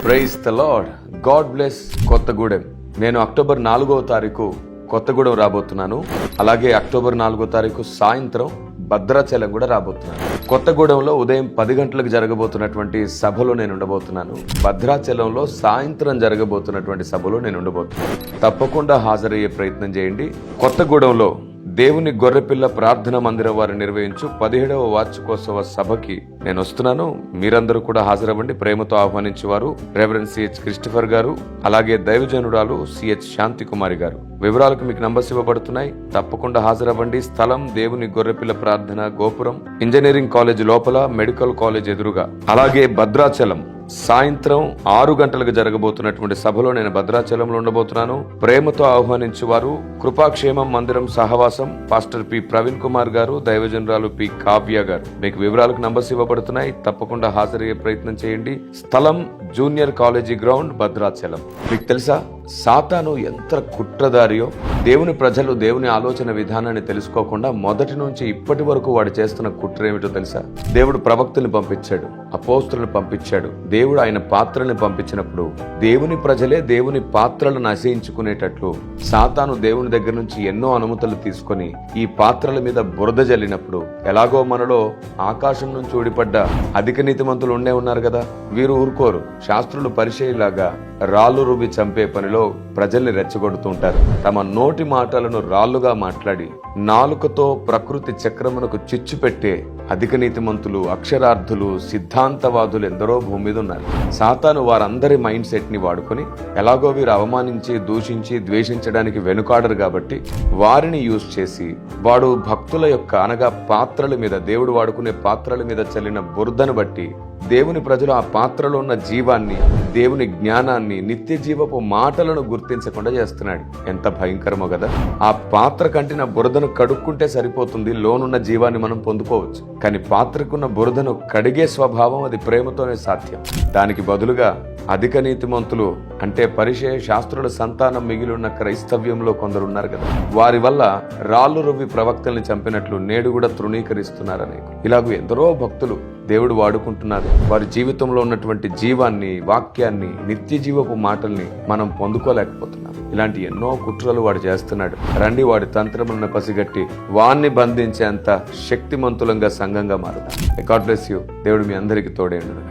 Praise the lord. God bless Kothagudem. నేను October 4వ తారీఖు కొత్తగూడెం రాబోతున్నాను. అలాగే అక్టోబర్ 4వ తారీఖు సాయంత్రం భద్రాచలం కూడా రాబోతున్నాను. కొత్తగూడెంలో ఉదయం 10 గంటలకు జరగబోతున్నటువంటి సభలో నేను ఉండబోతున్నాను. భద్రాచలంలో సాయంత్రం జరగబోతున్నటువంటి సభలో నేను ఉండబోతున్నాను. తప్పకుండా హాజరయ్యే ప్రయత్నం చేయండి. కొత్తగూడెంలో దేవుని గొర్రెపిల్ల ప్రార్థన మందిరం వారు నిర్వహించు 17వ వార్షికోత్సవ సభకి నేను వస్తున్నాను. మీరందరూ కూడా హాజరవ్వండి. ప్రేమతో ఆహ్వానించేవారు రెవరెండ్ సిహెచ్ క్రిస్టఫర్ గారు, అలాగే దైవజనురాలు సిహెచ్ శాంతి కుమారి గారు. వివరాలకు మీకు నంబర్స్ ఇవ్వబడుతున్నాయి. తప్పకుండా హాజరవ్వండి. స్థలం దేవుని గొర్రెపిల్ల ప్రార్థన గోపురం, ఇంజనీరింగ్ కాలేజ్ లోపల, మెడికల్ కాలేజ్ ఎదురుగా. అలాగే భద్రాచలం సాయంత్రం 6 గంటలకు జరగబోతున్నటువంటి సభలో నేను భద్రాచలంలో ఉండబోతున్నాను. ప్రేమతో ఆహ్వానించేవారు కృపాక్షేమం మందిరం సహవాసం, పాస్టర్ పి ప్రవీణ్ కుమార్ గారు, దైవజనరాలు పి కావ్య గారు. మీకు వివరాలకు నంబర్స్ ఇవ్వబడుతున్నాయి. తప్పకుండా హాజరయ్యే ప్రయత్నం చేయండి. స్థలం జూనియర్ కాలేజీ గ్రౌండ్, భద్రాచలం. మీకు తెలుసా సాతాను ఎంత కుట్రదారియో? దేవుని ప్రజలు దేవుని ఆలోచన విధానాన్ని తెలుసుకోకుండా మొదటి నుంచి ఇప్పటి వరకు వాడు చేస్తున్న కుట్ర ఏమిటో తెలుసా? దేవుడు ప్రవక్తల్ని పంపించాడు, అపోస్తులను పంపించాడు. దేవుడు ఆయన పాత్రల్ని పంపించినప్పుడు దేవుని ప్రజలే దేవుని పాత్రలను నశించుకునేటట్లు సాతాను దేవుని దగ్గర నుంచి ఎన్నో అనుమతులు తీసుకొని ఈ పాత్రల మీద బురద జల్లినప్పుడు, ఎలాగో మనలో ఆకాశం నుంచి ఊడిపడ్డ అధిక నీతిమంతులు ఉండే ఉన్నారు కదా, వీరు ఊరుకోరు. శాస్త్రులు పరిచయలాగా రాళ్ళు రుబి చంపే పనిలో ప్రజల్ని రెచ్చగొడుతుంటారు. తమ నోటి మాటలను రాళ్లుగా మాట్లాడి నాలుకతో ప్రకృతి చక్రమునకు చిచ్చు పెట్టే అధిక నీతిమంతులు, అక్షరార్థులు, సిద్ధాంతవాదులు ఎందరో భూమి మీద ఉన్నారు. సాతాను వారందరి మైండ్ సెట్ ని వాడుకొని ఎలాగో వీరు అవమానించి, దూషించి, ద్వేషించడానికి వెనుకాడరు కాబట్టి వారిని యూజ్ చేసి వాడు భక్తుల యొక్క అనగా పాత్రల మీద, దేవుడు వాడుకునే పాత్రల మీద చల్లిన బురదను బట్టి దేవుని ప్రజలు ఆ పాత్రలో ఉన్న జీవాన్ని, దేవుని జ్ఞానాన్ని, నిత్య జీవపు మాటలను గుర్తించకుండా చేస్తున్నాడు. ఎంత భయంకరమో కదా! ఆ పాత్ర కంటిన బురదను కడుక్కుంటే సరిపోతుంది, లోనున్న జీవాన్ని మనం పొందుకోవచ్చు. కానీ పాత్రకున్న బురదను కడిగే స్వభావం అది ప్రేమతోనే సాధ్యం. దానికి బదులుగా అధిక నీతిమంతులు అంటే పరిచయ శాస్త్రుల సంతానం మిగిలిన క్రైస్తవ్యంలో కొందరు ఉన్నారు కదా, వారి వల్ల రాళ్ళు రువ్వి ప్రవక్తల్ని చంపినట్లు నేడు కూడా తృణీకరిస్తున్నారని ఇలాగూ ఎందరో భక్తులు దేవుడు వాడుకుంటున్నారు. వారి జీవితంలో ఉన్నటువంటి జీవాన్ని, వాక్యాన్ని, నిత్య జీవపు మాటల్ని మనం పొందుకోలేకపోతున్నాం. ఇలాంటి ఎన్నో కుట్రలు వాడు చేస్తున్నాడు. రండి వాడి తంత్రములను పసిగట్టి వాణ్ణి బంధించేంత శక్తిమంతులంగా సంఘంగా మారుతాం. God bless you. దేవుడు మీ అందరికీ తోడేండును.